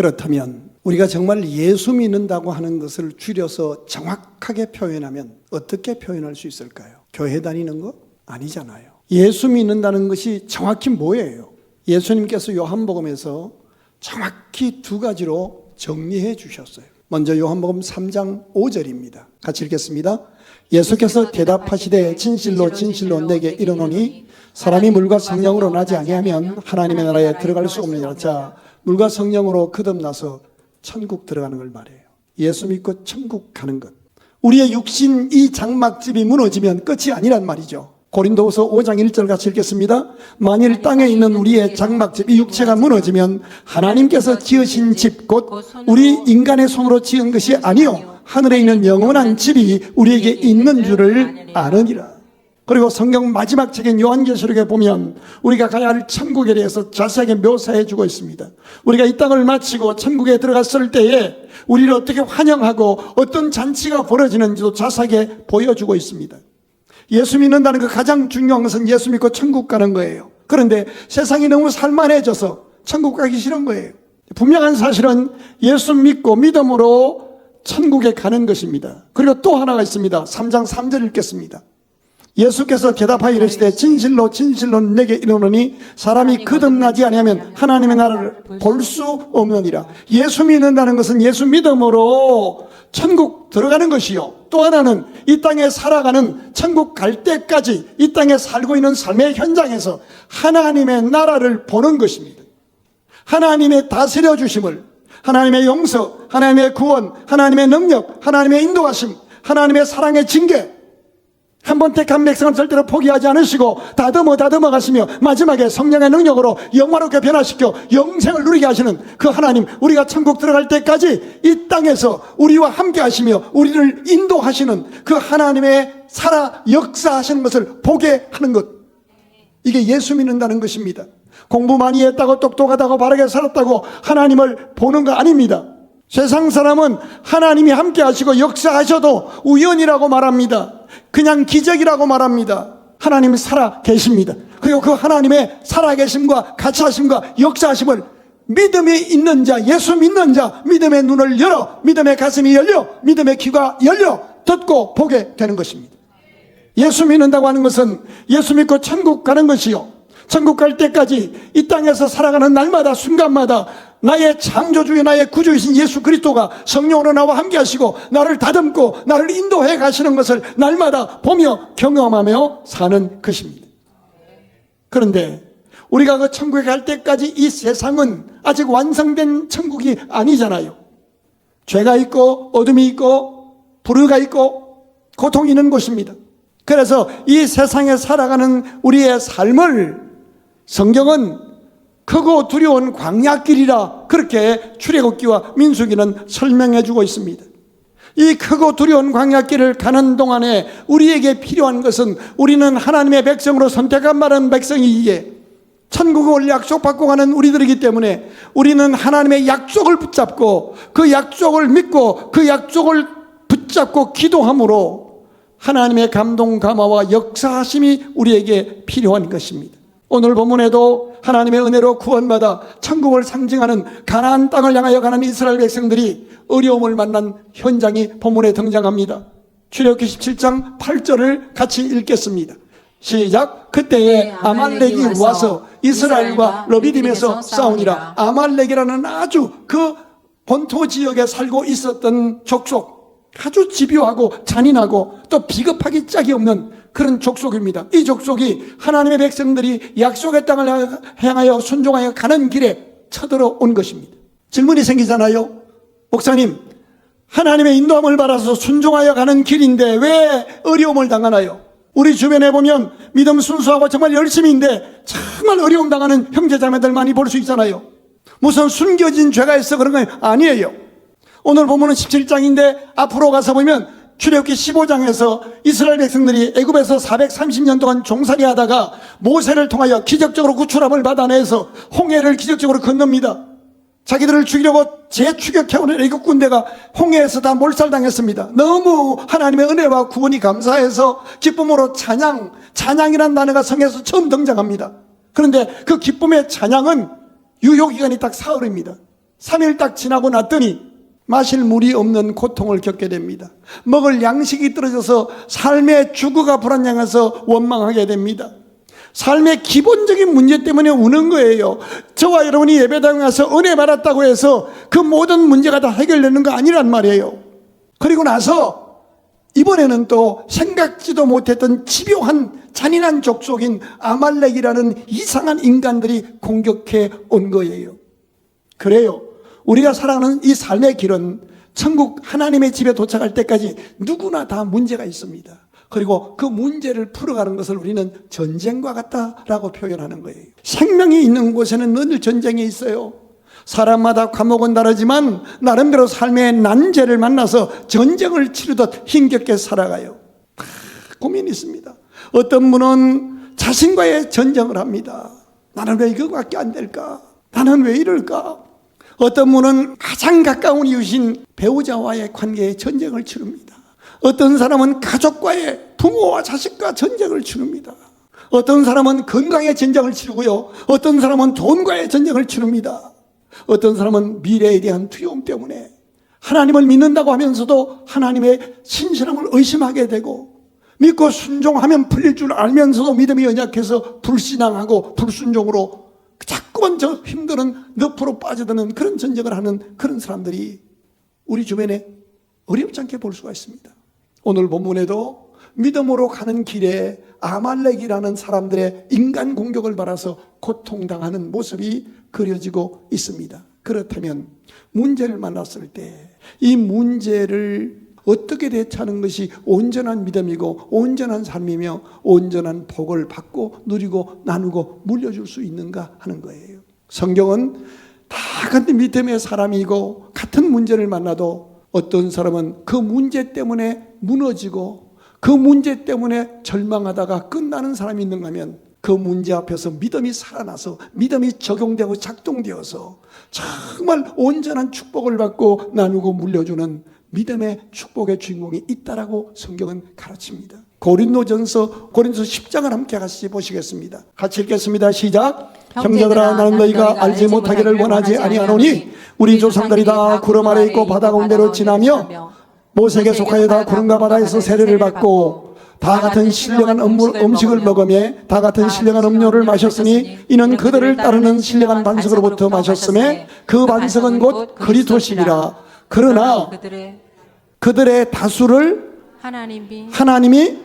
그렇다면 우리가 정말 예수 믿는다고 하는 것을 줄여서 정확하게 표현하면 어떻게 표현할 수 있을까요? 교회 다니는 거? 아니잖아요. 예수 믿는다는 것이 정확히 뭐예요? 예수님께서 요한복음에서 정확히 두 가지로 정리해 주셨어요. 먼저 요한복음 3장 5절입니다. 같이 읽겠습니다. 예수께서 대답하시되 진실로 진실로 내게 이르노니 사람이 물과 성령으로 나지 아니하면 하나님의 나라에 들어갈 수 없느니라. 자, 물과 성령으로 거듭나서 천국 들어가는 걸 말해요. 예수 믿고 천국 가는 것. 우리의 육신 이 장막집이 무너지면 끝이 아니란 말이죠. 고린도후서 5장 1절 같이 읽겠습니다. 만일 땅에 있는 우리의 장막집, 이 육체가 무너지면 하나님께서 지으신 집, 곧 우리 인간의 손으로 지은 것이 아니요 하늘에 있는 영원한 집이 우리에게 있는 줄을 아느니라. 그리고 성경 마지막 책인 요한계시록에 보면 우리가 가야 할 천국에 대해서 자세하게 묘사해 주고 있습니다. 우리가 이 땅을 마치고 천국에 들어갔을 때에 우리를 어떻게 환영하고 어떤 잔치가 벌어지는지도 자세하게 보여주고 있습니다. 예수 믿는다는 그 가장 중요한 것은 예수 믿고 천국 가는 거예요. 그런데 세상이 너무 살만해져서 천국 가기 싫은 거예요. 분명한 사실은 예수 믿고 믿음으로 천국에 가는 것입니다. 그리고 또 하나가 있습니다. 3장 3절 읽겠습니다. 예수께서 대답하여 이르시되 진실로 진실로 내게 이르노니 사람이 거듭나지 아니하면 하나님의 나라를 볼 수 없느니라. 예수 믿는다는 것은 예수 믿음으로 천국 들어가는 것이요, 또 하나는 이 땅에 살아가는 천국 갈 때까지 이 땅에 살고 있는 삶의 현장에서 하나님의 나라를 보는 것입니다. 하나님의 다스려 주심을, 하나님의 용서, 하나님의 구원, 하나님의 능력, 하나님의 인도하심, 하나님의 사랑의 징계, 한번 택한 백성은 절대로 포기하지 않으시고 다듬어 가시며 마지막에 성령의 능력으로 영화롭게 변화시켜 영생을 누리게 하시는 그 하나님, 우리가 천국 들어갈 때까지 이 땅에서 우리와 함께 하시며 우리를 인도하시는 그 하나님의 살아 역사하시는 것을 보게 하는 것, 이게 예수 믿는다는 것입니다. 공부 많이 했다고 똑똑하다고 바르게 살았다고 하나님을 보는 거 아닙니다. 세상 사람은 하나님이 함께 하시고 역사하셔도 우연이라고 말합니다. 그냥 기적이라고 말합니다. 하나님이 살아 계십니다. 그리고 그 하나님의 살아계심과 같이 하심과 역사하심을 믿음이 있는 자, 예수 믿는 자, 믿음의 눈을 열어, 믿음의 가슴이 열려, 믿음의 귀가 열려 듣고 보게 되는 것입니다. 예수 믿는다고 하는 것은 예수 믿고 천국 가는 것이요, 천국 갈 때까지 이 땅에서 살아가는 날마다 순간마다 나의 창조주의 나의 구주이신 예수 그리스도가 성령으로 나와 함께 하시고 나를 다듬고 나를 인도해 가시는 것을 날마다 보며 경험하며 사는 것입니다. 그런데 우리가 그 천국에 갈 때까지 이 세상은 아직 완성된 천국이 아니잖아요. 죄가 있고 어둠이 있고 불의가 있고 고통이 있는 곳입니다. 그래서 이 세상에 살아가는 우리의 삶을 성경은 크고 두려운 광야길이라 그렇게 출애굽기와 민수기는 설명해 주고 있습니다. 이 크고 두려운 광야길을 가는 동안에 우리에게 필요한 것은, 우리는 하나님의 백성으로 선택한 바른 백성이기에 천국을 약속받고 가는 우리들이기 때문에 우리는 하나님의 약속을 붙잡고 그 약속을 믿고 그 약속을 붙잡고 기도함으로 하나님의 감동 감화와 역사하심이 우리에게 필요한 것입니다. 오늘 본문에도 하나님의 은혜로 구원받아 천국을 상징하는 가나안 땅을 향하여 가는 이스라엘 백성들이 어려움을 만난 현장이 본문에 등장합니다. 출애굽기 17장 8절을 같이 읽겠습니다. 시작. 그때에 아말렉이 와서 이스라엘과 러비딤에서 싸우니라. 아말렉이라는 아주 그 본토 지역에 살고 있었던 족속, 아주 집요하고 잔인하고 또 비겁하기 짝이 없는 그런 족속입니다. 이 족속이 하나님의 백성들이 약속의 땅을 향하여 순종하여 가는 길에 쳐들어온 것입니다. 질문이 생기잖아요. 목사님, 하나님의 인도함을 받아서 순종하여 가는 길인데 왜 어려움을 당하나요? 우리 주변에 보면 믿음 순수하고 정말 열심인데 정말 어려움 당하는 형제자매들 많이 볼 수 있잖아요. 무슨 숨겨진 죄가 있어 그런 건 아니에요. 오늘 보면은 17장인데 앞으로 가서 보면 출애굽기 15장에서 이스라엘 백성들이 애굽에서 430년 동안 종살이 하다가 모세를 통하여 기적적으로 구출함을 받아내서 홍해를 기적적으로 건넙니다. 자기들을 죽이려고 재추격해오는 애국 군대가 홍해에서 다 몰살당했습니다. 너무 하나님의 은혜와 구원이 감사해서 기쁨으로 찬양이라는 단어가 성에서 처음 등장합니다. 그런데 그 기쁨의 찬양은 유효기간이 딱 사흘입니다. 3일 딱 지나고 났더니 마실 물이 없는 고통을 겪게 됩니다. 먹을 양식이 떨어져서 삶의 주거가 불안정해서 원망하게 됩니다. 삶의 기본적인 문제 때문에 우는 거예요. 저와 여러분이 예배당에 가서 은혜 받았다고 해서 그 모든 문제가 다 해결되는 거 아니란 말이에요. 그리고 나서 이번에는 또 생각지도 못했던 집요한 잔인한 족속인 아말렉이라는 이상한 인간들이 공격해 온 거예요. 그래요. 우리가 살아가는 이 삶의 길은 천국 하나님의 집에 도착할 때까지 누구나 다 문제가 있습니다. 그리고 그 문제를 풀어가는 것을 우리는 전쟁과 같다라고 표현하는 거예요. 생명이 있는 곳에는 늘 전쟁이 있어요. 사람마다 과목은 다르지만 나름대로 삶의 난제를 만나서 전쟁을 치르듯 힘겹게 살아가요. 고민이 있습니다. 어떤 분은 자신과의 전쟁을 합니다. 나는 왜 이거밖에 안 될까? 나는 왜 이럴까? 어떤 분은 가장 가까운 이웃인 배우자와의 관계에 전쟁을 치릅니다. 어떤 사람은 가족과의 부모와 자식과 전쟁을 치릅니다. 어떤 사람은 건강의 전쟁을 치르고요. 어떤 사람은 돈과의 전쟁을 치릅니다. 어떤 사람은 미래에 대한 두려움 때문에 하나님을 믿는다고 하면서도 하나님의 신실함을 의심하게 되고, 믿고 순종하면 풀릴 줄 알면서도 믿음이 연약해서 불신앙하고 불순종으로 자꾸만 저 힘드는 늪으로 빠져드는 그런 전쟁을 하는 그런 사람들이 우리 주변에 어렵지 않게 볼 수가 있습니다. 오늘 본문에도 믿음으로 가는 길에 아말렉이라는 사람들의 인간 공격을 받아서 고통당하는 모습이 그려지고 있습니다. 그렇다면 문제를 만났을 때 이 문제를 어떻게 대처하는 것이 온전한 믿음이고 온전한 삶이며 온전한 복을 받고 누리고 나누고 물려줄 수 있는가 하는 거예요. 성경은 다 같은 믿음의 사람이고 같은 문제를 만나도 어떤 사람은 그 문제 때문에 무너지고 그 문제 때문에 절망하다가 끝나는 사람이 있는가 하면 그 문제 앞에서 믿음이 살아나서 믿음이 적용되고 작동되어서 정말 온전한 축복을 받고 나누고 물려주는 믿음의 축복의 주인공이 있다라고 성경은 가르칩니다. 고린도전서 10장을 함께 같이 보시겠습니다. 같이 읽겠습니다. 시작. 형제들아, 나는 너희가 알지 못하기를 원하지 아니하노니 우리 조상들이 다 구름 아래 있고 바다 가운데로 지나며 모세에게 속하여 다 구름과 바다에서 세례를 받고 다 같은 신령한 음식을 먹으며 다 같은 신령한 음료를 마셨으니 이는 그들을 따르는 신령한 반석으로부터 마셨음에 그 반석은 곧 그리스도시니라. 그러나 그들의 다수를 하나님이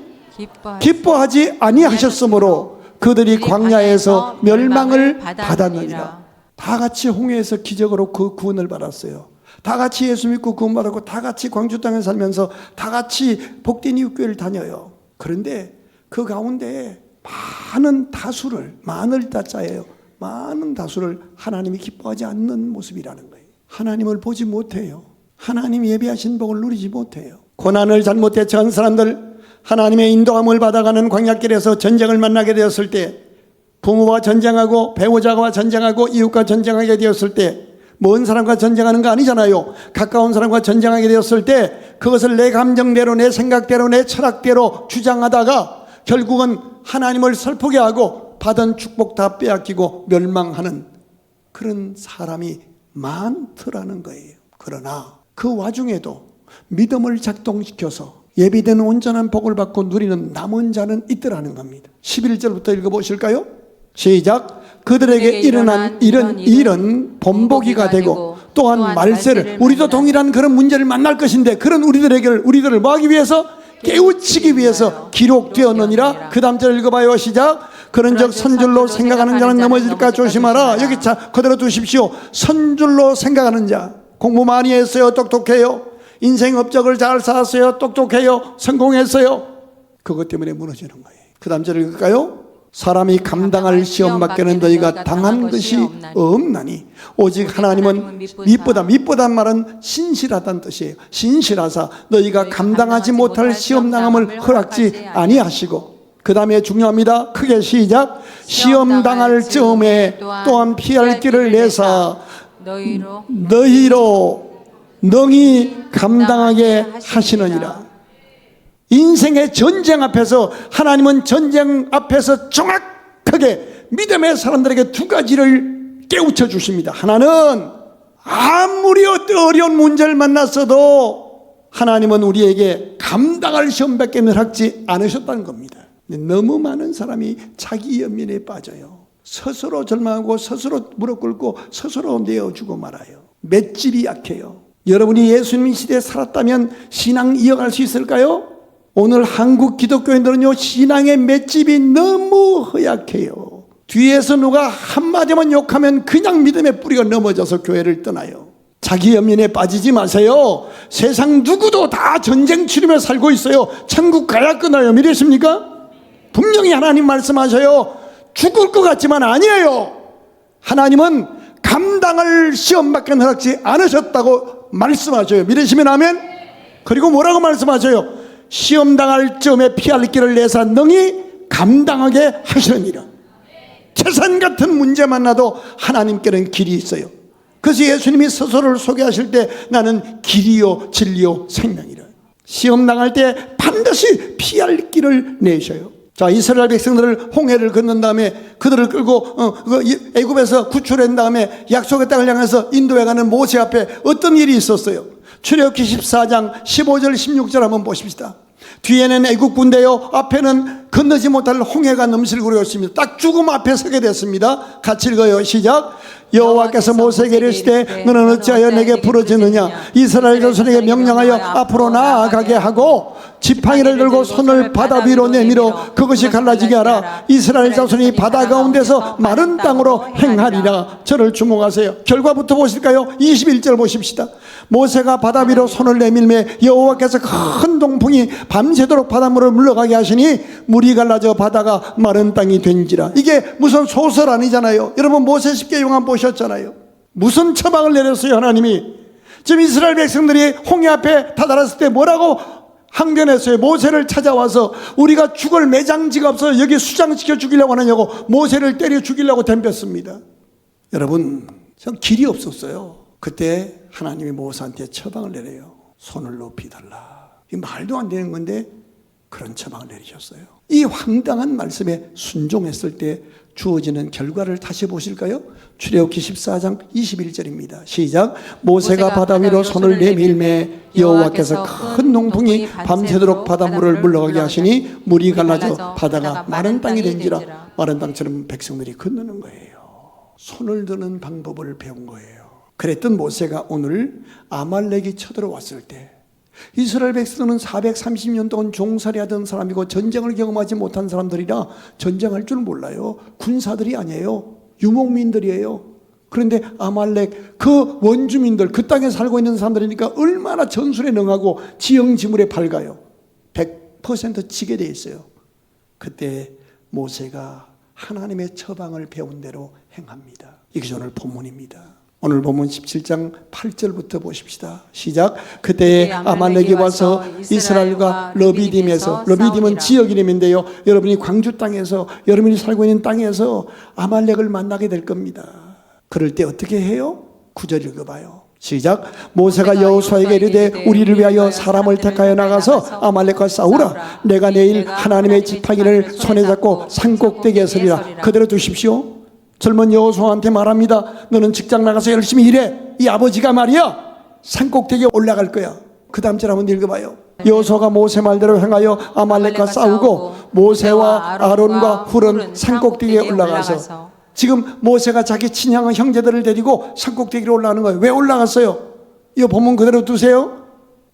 기뻐하지 아니하셨으므로 그들이 광야에서 멸망을 받았느니라. 다 같이 홍해에서 기적으로 그 구원을 받았어요. 다 같이 예수 믿고 구원받았고 다 같이 광주 땅에 살면서 다 같이 복된 이웃교회를 다녀요. 그런데 그 가운데 많은 다수를, 많을 따자예요. 많은 다수를 하나님이 기뻐하지 않는 모습이라는 거예요. 하나님을 보지 못해요. 하나님 예비하신 복을 누리지 못해요. 고난을 잘못 대처한 사람들, 하나님의 인도함을 받아가는 광야길에서 전쟁을 만나게 되었을 때, 부모와 전쟁하고 배우자와 전쟁하고 이웃과 전쟁하게 되었을 때, 먼 사람과 전쟁하는 거 아니잖아요. 가까운 사람과 전쟁하게 되었을 때 그것을 내 감정대로, 내 생각대로, 내 철학대로 주장하다가 결국은 하나님을 슬프게 하고 받은 축복 다 빼앗기고 멸망하는 그런 사람이 많더라는 거예요. 그러나 그 와중에도 믿음을 작동시켜서 예비된 온전한 복을 받고 누리는 남은 자는 있더라는 겁니다. 11절부터 읽어보실까요? 시작. 그들에게 일어난 이런 일은 본보기가 되고 또한 말세를, 우리도 동일한 그런 문제를 만날 것인데 그런 우리들을 뭐 하기 위해서? 깨우치기 위해서 기록되었느니라. 그 다음 절 읽어봐요. 시작. 그런즉 선줄로 생각하는 자는 넘어질까 조심하라. 여기 자 그대로 두십시오. 선줄로 생각하는 자, 공부 많이 했어요? 똑똑해요? 인생 업적을 잘 쌓았어요? 똑똑해요? 성공했어요? 그것 때문에 무너지는 거예요. 그 다음 절 읽을까요? 사람이 감당할 시험 밖에는 너희가 당한 것이 없나니 오직 하나님은 미쁘다 말은 신실하다는 뜻이에요. 신실하사 너희가 감당하지 못할 시험 당함을 허락지 아니하시고, 그 다음에 중요합니다. 크게 시작. 시험 당할 즈음에 또한 피할 길을 내사 너희로 능히 감당하게 하시느니라. 인생의 전쟁 앞에서 하나님은 전쟁 앞에서 정확하게 믿음의 사람들에게 두 가지를 깨우쳐 주십니다. 하나는 아무리 어려운 문제를 만났어도 하나님은 우리에게 감당할 시험밖에 허락지 않으셨다는 겁니다. 너무 많은 사람이 자기 연민에 빠져요. 스스로 절망하고 스스로 무릎 꿇고 스스로 내어주고 말아요. 맷집이 약해요. 여러분이 예수님 시대에 살았다면 신앙 이어갈 수 있을까요? 오늘 한국 기독교인들은요, 신앙의 맷집이 너무 허약해요. 뒤에서 누가 한마디만 욕하면 그냥 믿음의 뿌리가 넘어져서 교회를 떠나요. 자기 연민에 빠지지 마세요. 세상 누구도 다 전쟁 치르며 살고 있어요. 천국 가야 끝나요. 믿으십니까? 분명히 하나님 말씀하셔요. 죽을 것 같지만 아니에요. 하나님은 감당할 시험밖에 허락지 않으셨다고 말씀하셔요. 믿으시면 아멘. 그리고 뭐라고 말씀하셔요? 시험 당할 즈음에 피할 길을 내사 능히 감당하게 하시느니라. 재산 같은 문제 만나도 하나님께는 길이 있어요. 그래서 예수님이 스스로를 소개하실 때 나는 길이요 진리요 생명이라. 시험 당할 때 반드시 피할 길을 내셔요. 자, 이스라엘 백성들을 홍해를 건넌 다음에 그들을 끌고 애굽에서 구출한 다음에 약속의 땅을 향해서 인도해 가는 모세 앞에 어떤 일이 있었어요? 출애굽기 14장 15절 16절 한번 보십시다. 뒤에는 애국 군대요, 앞에는 건너지 못할 홍해가 넘실거리고 있습니다. 딱 죽음 앞에 서게 됐습니다. 같이 읽어요. 시작. 여호와께서 모세에게 이르시되 너는 어찌하여 내게 부르짖느냐? 이스라엘 자손에게 명령하여 앞으로 나아가게 하고 지팡이를 들고 손을 바다 위로 내밀어 그것이 갈라지게 하라. 이스라엘 자손이 바다 가운데서 마른 땅으로 행하리라. 저를 주목하세요. 결과부터 보실까요? 21절 보십시다. 모세가 바다 위로 손을 내밀매 여호와께서 큰 동풍이 밤새도록 바닷물을 물러가게 하시니 물이 갈라져 바다가 마른 땅이 된지라. 이게 무슨 소설 아니잖아요. 여러분 모세 십계명안 보셨잖아요. 무슨 처방을 내렸어요 하나님이. 지금 이스라엘 백성들이 홍해 앞에 다다랐을 때 뭐라고 항변했어요? 모세를 찾아와서 우리가 죽을 매장지가 없어서 여기 수장시켜 죽이려고 하느냐고 모세를 때려 죽이려고 덤볐습니다. 여러분 전 길이 없었어요. 그때 하나님이 모세한테 처방을 내려요. 손을 높이 달라. 이 말도 안 되는 건데 그런 처방을 내리셨어요. 이 황당한 말씀에 순종했을 때 주어지는 결과를 다시 보실까요? 출애굽기 14장 21절입니다. 시작. 모세가 바다 위로 손을 내밀매 여호와께서 큰 동풍이 밤새도록 바닷물을 물러가게 하시니 물이 갈라져 바다가 마른 땅이 된지라. 마른 땅처럼 백성들이 건너는 거예요. 손을 드는 방법을 배운 거예요. 그랬던 모세가 오늘 아말렉이 쳐들어왔을 때 이스라엘 백성은 430년 동안 종살이하던 사람이고 전쟁을 경험하지 못한 사람들이라 전쟁할 줄 몰라요. 군사들이 아니에요. 유목민들이에요. 그런데 아말렉 그 원주민들 그 땅에 살고 있는 사람들이니까 얼마나 전술에 능하고 지형지물에 밝아요. 100% 지게 돼 있어요. 그때 모세가 하나님의 처방을 배운 대로 행합니다. 이것이 오늘 본문입니다. 오늘 본문 17장 8절부터 보십시다. 시작. 그때 아말렉이 와서 이스라엘과 러비딤에서, 러비딤은 지역 이름인데요, 여러분이 광주 땅에서 여러분이 살고 있는 땅에서 아말렉을 만나게 될 겁니다. 그럴 때 어떻게 해요? 9절 읽어봐요. 시작. 모세가 여호수아에게 이르되 우리를 위하여 사람을 택하여 나가서 아말렉과 싸우라. 내가 내일 하나님의 지팡이를 손에 잡고 산꼭대기에 서리라. 그대로 두십시오. 젊은 여호수아한테 말합니다. 너는 직장 나가서 열심히 일해. 이 아버지가 말이야 산꼭대기에 올라갈 거야. 그 다음 절 한번 읽어봐요. 여호수아가 모세 말대로 행하여 아말렉과 싸우고 모세와 아론과 훌은 산꼭대기에 올라가서, 지금 모세가 자기 친형 형제들을 데리고 산꼭대기로 올라가는 거예요. 왜 올라갔어요? 이 본문 그대로 두세요.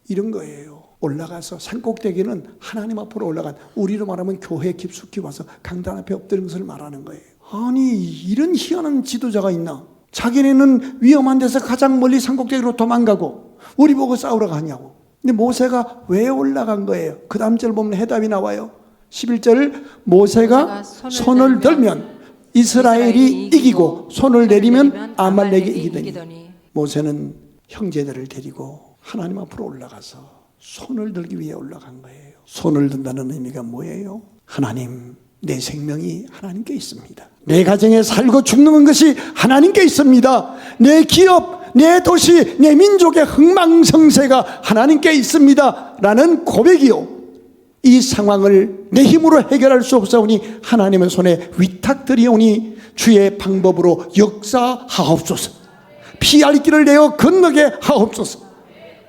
이런 거예요. 올라가서 산꼭대기는 하나님 앞으로 올라간, 우리로 말하면 교회 깊숙이 와서 강단 앞에 엎드린 것을 말하는 거예요. 아니 이런 희한한 지도자가 있나? 자기네는 위험한 데서 가장 멀리 산꼭대기로 도망가고 우리 보고 싸우러 가냐고. 근데 모세가 왜 올라간 거예요? 그 다음 절 보면 해답이 나와요. 11절 모세가 손을 들면 이스라엘이 이기고 손을 내리면 아말렉이 이기더니. 모세는 형제들을 데리고 하나님 앞으로 올라가서 손을 들기 위해 올라간 거예요. 손을 든다는 의미가 뭐예요? 하나님, 내 생명이 하나님께 있습니다. 내 가정에 살고 죽는 것이 하나님께 있습니다. 내 기업, 내 도시, 내 민족의 흥망성쇠가 하나님께 있습니다 라는 고백이요, 이 상황을 내 힘으로 해결할 수 없사오니 하나님의 손에 위탁드리오니 주의 방법으로 역사하옵소서. 피할 길을 내어 건너게 하옵소서.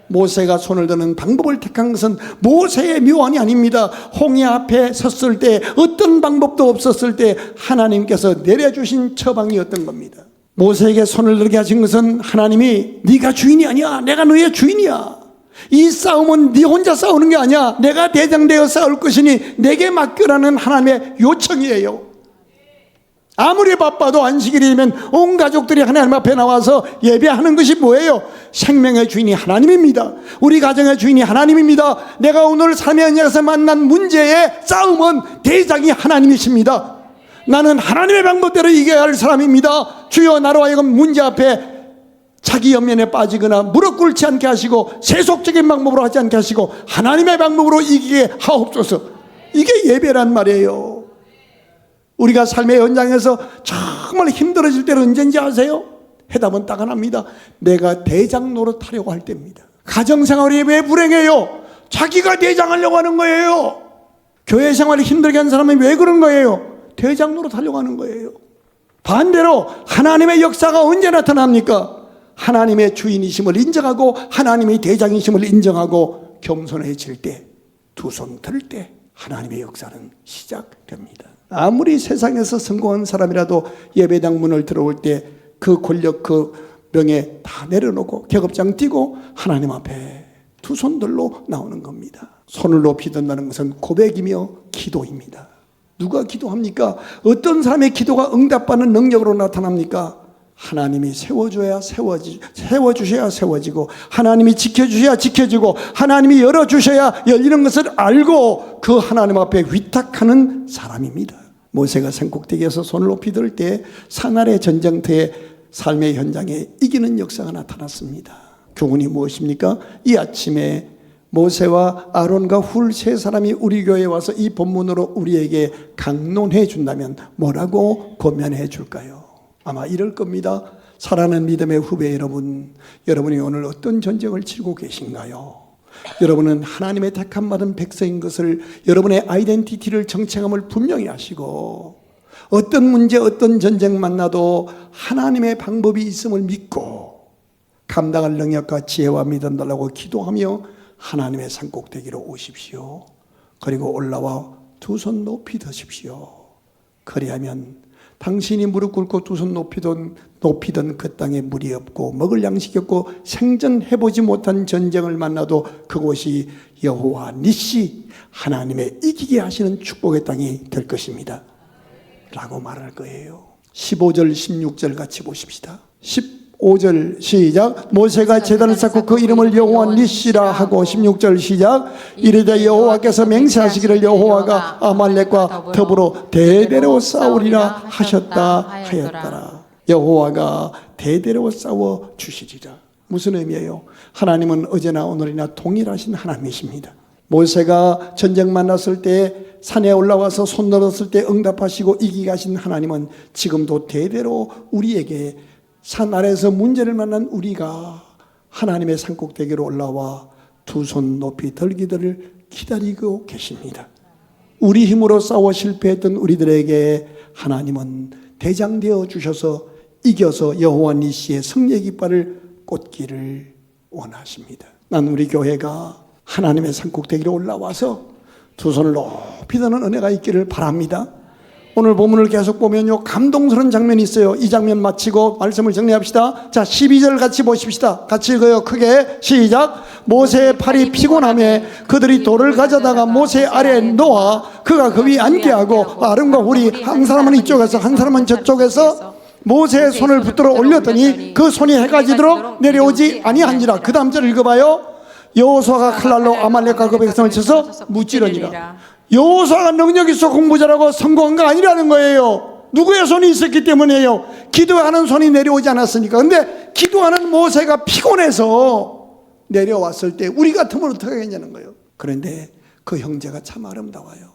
모세가 손을 드는 방법을 택한 것은 모세의 묘안이 아닙니다. 홍해 앞에 섰을 때 어떤 방법도 없었을 때 하나님께서 내려주신 처방이었던 겁니다. 모세에게 손을 들게 하신 것은 하나님이 네가 주인이 아니야, 내가 너의 주인이야. 이 싸움은 네 혼자 싸우는 게 아니야, 내가 대장되어 싸울 것이니 내게 맡겨라는 하나님의 요청이에요. 아무리 바빠도 안식일이면 온 가족들이 하나님 앞에 나와서 예배하는 것이 뭐예요? 생명의 주인이 하나님입니다. 우리 가정의 주인이 하나님입니다. 내가 오늘 삶의 현장에서 만난 문제의 싸움은 대장이 하나님이십니다. 나는 하나님의 방법대로 이겨야 할 사람입니다. 주여 나로 하여금 문제 앞에 자기 연면에 빠지거나 무릎 꿇지 않게 하시고 세속적인 방법으로 하지 않게 하시고 하나님의 방법으로 이기게 하옵소서. 이게 예배란 말이에요. 우리가 삶의 현장에서 정말 힘들어질 때는 언제인지 아세요? 해답은 딱 하나입니다. 내가 대장 노릇하려고 할 때입니다. 가정생활이 왜 불행해요? 자기가 대장하려고 하는 거예요. 교회 생활이 힘들게 하는 사람은 왜 그런 거예요? 대장 노릇하려고 하는 거예요. 반대로 하나님의 역사가 언제 나타납니까? 하나님의 주인이심을 인정하고 하나님의 대장이심을 인정하고 겸손해질 때, 두 손 들 때 하나님의 역사는 시작됩니다. 아무리 세상에서 성공한 사람이라도 예배당 문을 들어올 때 그 권력, 그 명예 다 내려놓고 계급장 띄고 하나님 앞에 두 손들로 나오는 겁니다. 손을 높이 든다는 것은 고백이며 기도입니다. 누가 기도합니까? 어떤 사람의 기도가 응답받는 능력으로 나타납니까? 하나님이 세워줘야 세워주셔야 세워지고, 하나님이 지켜주셔야 지켜지고, 하나님이 열어주셔야 열리는 것을 알고 그 하나님 앞에 위탁하는 사람입니다. 모세가 산꼭대기에서 손을 높이 들 때 사날의 전쟁터의 삶의 현장에 이기는 역사가 나타났습니다. 교훈이 무엇입니까? 이 아침에 모세와 아론과 훌 세 사람이 우리 교회에 와서 이 본문으로 우리에게 강론해 준다면 뭐라고 권면해 줄까요? 아마 이럴 겁니다. 사랑하는 믿음의 후배 여러분, 여러분이 오늘 어떤 전쟁을 치르고 계신가요? 여러분은 하나님의 택함 받은 백성인 것을, 여러분의 아이덴티티를, 정체감을 분명히 하시고, 어떤 문제, 어떤 전쟁 만나도 하나님의 방법이 있음을 믿고 감당할 능력과 지혜와 믿음 달라고 기도하며 하나님의 산꼭대기로 오십시오. 그리고 올라와 두 손 높이 드십시오. 그리하면 당신이 무릎 꿇고 두 손 높이던 그 땅에 물이 없고 먹을 양식이 없고 생전해보지 못한 전쟁을 만나도 그곳이 여호와 니시, 하나님의 이기게 하시는 축복의 땅이 될 것입니다 라고 말할 거예요. 15절 16절 같이 보십시다. 15절 시작. 모세가 제단을 쌓고 그 이름을 여호와 니시라 하고, 16절 시작. 이르되 여호와께서 맹세하시기를 여호와가 아말렉과 더불어 대대로 싸우리라 하였더라. 여호와가 대대로 싸워 주시리라. 무슨 의미예요? 하나님은 어제나 오늘이나 동일하신 하나님이십니다. 모세가 전쟁 만났을 때 산에 올라와서 손 들었을 때 응답하시고 이기게 하신 하나님은 지금도 대대로 우리에게 산 아래에서 문제를 만난 우리가 하나님의 산꼭대기로 올라와 두 손 높이 들기들을 기다리고 계십니다. 우리 힘으로 싸워 실패했던 우리들에게 하나님은 대장되어 주셔서 이겨서 여호와 니시의 승리의 깃발을 꽂기를 원하십니다. 난 우리 교회가 하나님의 산꼭대기로 올라와서 두 손을 높이 드는 은혜가 있기를 바랍니다. 오늘 본문을 계속 보면요, 감동스러운 장면이 있어요. 이 장면 마치고 말씀을 정리합시다. 자, 12절 같이 보십시다. 같이 읽어요. 크게 시작. 모세의 팔이 피곤하며 그들이 돌을 가져다가 모세 아래에 놓아 그가 그 위에 앉게 하고, 아론과 훌이 한 사람은 이쪽에서 한 사람은 저쪽에서 모세의 손을 붙들어 올렸더니 그 손이 해가 지도록 내려오지 아니한지라. 그 다음 절 읽어봐요. 여호수아가 칼날로 아말렉과 그 백성을 쳐서 무찌르니라. 여호수아가 능력 있어 공부 잘하고 성공한 거 아니라는 거예요. 누구의 손이 있었기 때문이에요. 기도하는 손이 내려오지 않았으니까. 근데 기도하는 모세가 피곤해서 내려왔을 때 우리 같으면 어떻게 하겠냐는 거예요. 그런데 그 형제가 참 아름다워요.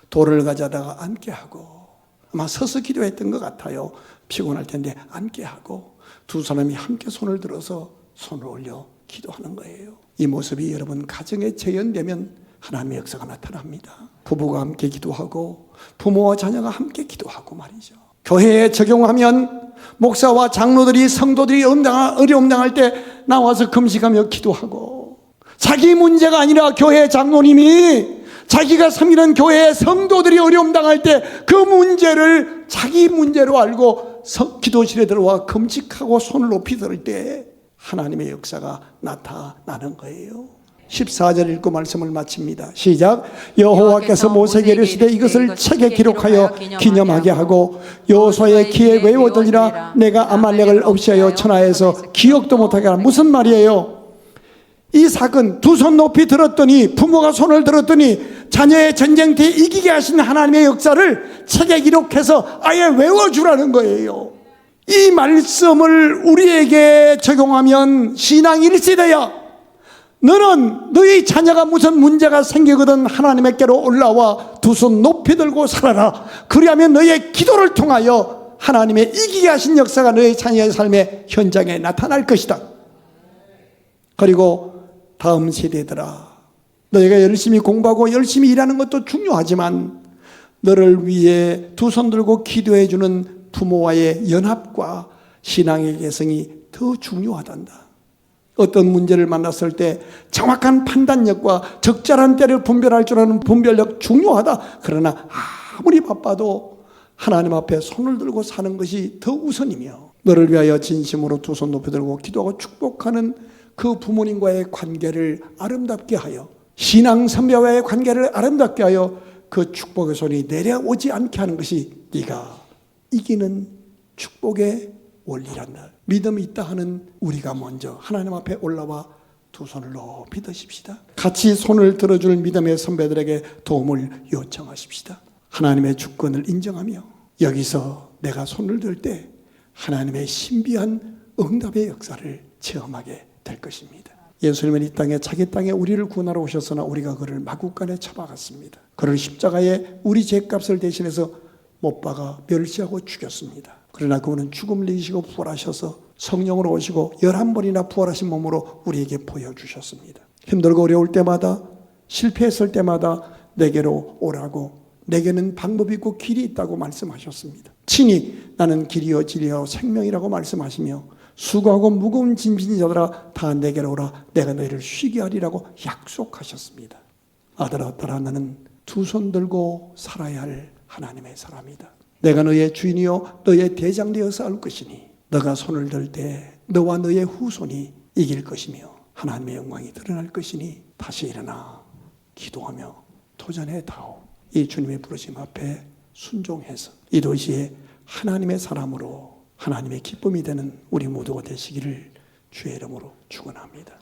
돌을 가져다가 앉게 하고, 아마 서서 기도했던 것 같아요. 피곤할 텐데 앉게 하고 두 사람이 함께 손을 들어서 손을 올려 기도하는 거예요. 이 모습이 여러분 가정에 재현되면 하나님의 역사가 나타납니다. 부부가 함께 기도하고 부모와 자녀가 함께 기도하고 말이죠. 교회에 적용하면 목사와 장로들이 성도들이 어려움 당할 때 나와서 금식하며 기도하고, 자기 문제가 아니라 교회 장로님이 자기가 섬기는 교회의 성도들이 어려움 당할 때 그 문제를 자기 문제로 알고 기도실에 들어와 금식하고 손을 높이 들 때 하나님의 역사가 나타나는 거예요. 14절 읽고 말씀을 마칩니다. 시작. 여호와께서 모세에게 이르시되 이것을 책에 기록하여 기념하게 하고 여호수아의 귀에 외워두니라. 내가 아말렉을 없애어 천하에서 기억도 못하게 하라. 무슨 말이에요? 이 사건 두 손 높이 들었더니, 부모가 손을 들었더니 자녀의 전쟁터에 이기게 하신 하나님의 역사를 책에 기록해서 아예 외워주라는 거예요. 이 말씀을 우리에게 적용하면 신앙 1세대야. 너는 너희 자녀가 무슨 문제가 생기거든 하나님께로 올라와 두 손 높이 들고 살아라. 그리하면 너의 기도를 통하여 하나님의 이기게 하신 역사가 너희 자녀의 삶의 현장에 나타날 것이다. 그리고 다음 세대들아, 너희가 열심히 공부하고 열심히 일하는 것도 중요하지만 너를 위해 두 손 들고 기도해 주는 부모와의 연합과 신앙의 개성이 더 중요하단다. 어떤 문제를 만났을 때 정확한 판단력과 적절한 때를 분별할 줄 아는 분별력 중요하다. 그러나 아무리 바빠도 하나님 앞에 손을 들고 사는 것이 더 우선이며, 너를 위하여 진심으로 두 손 높이 들고 기도하고 축복하는 그 부모님과의 관계를 아름답게 하여, 신앙 선배와의 관계를 아름답게 하여 그 축복의 손이 내려오지 않게 하는 것이 네가 이기는 축복의 원리란다. 믿음이 있다 하는 우리가 먼저 하나님 앞에 올라와 두 손을 높이 드십시다. 같이 손을 들어줄 믿음의 선배들에게 도움을 요청하십시다. 하나님의 주권을 인정하며 여기서 내가 손을 들 때 하나님의 신비한 응답의 역사를 체험하게 될 것입니다. 예수님은 이 땅에 자기 땅에 우리를 구원하러 오셨으나 우리가 그를 마구간에 쳐박았습니다. 그를 십자가에 우리 죄값을 대신해서 못 박아 멸시하고 죽였습니다. 그러나 그분은 죽음을 이기시고 부활하셔서 성령으로 오시고 11번이나 부활하신 몸으로 우리에게 보여주셨습니다. 힘들고 어려울 때마다, 실패했을 때마다 내게로 오라고, 내게는 방법이 있고 길이 있다고 말씀하셨습니다. 친히 나는 길이요 진리요 생명이라고 말씀하시며 수고하고 무거운 짐진 자들아 다 내게로 오라. 내가 너희를 쉬게 하리라고 약속하셨습니다. 아들아 딸아, 너는 두 손 들고 살아야 할 하나님의 사람이다. 내가 너의 주인이요 너의 대장 되어 싸울 것이니 너가 손을 들 때 너와 너의 후손이 이길 것이며 하나님의 영광이 드러날 것이니 다시 일어나 기도하며 도전해 다오. 이 주님의 부르심 앞에 순종해서 이 도시에 하나님의 사람으로 하나님의 기쁨이 되는 우리 모두가 되시기를 주의 이름으로 축원합니다.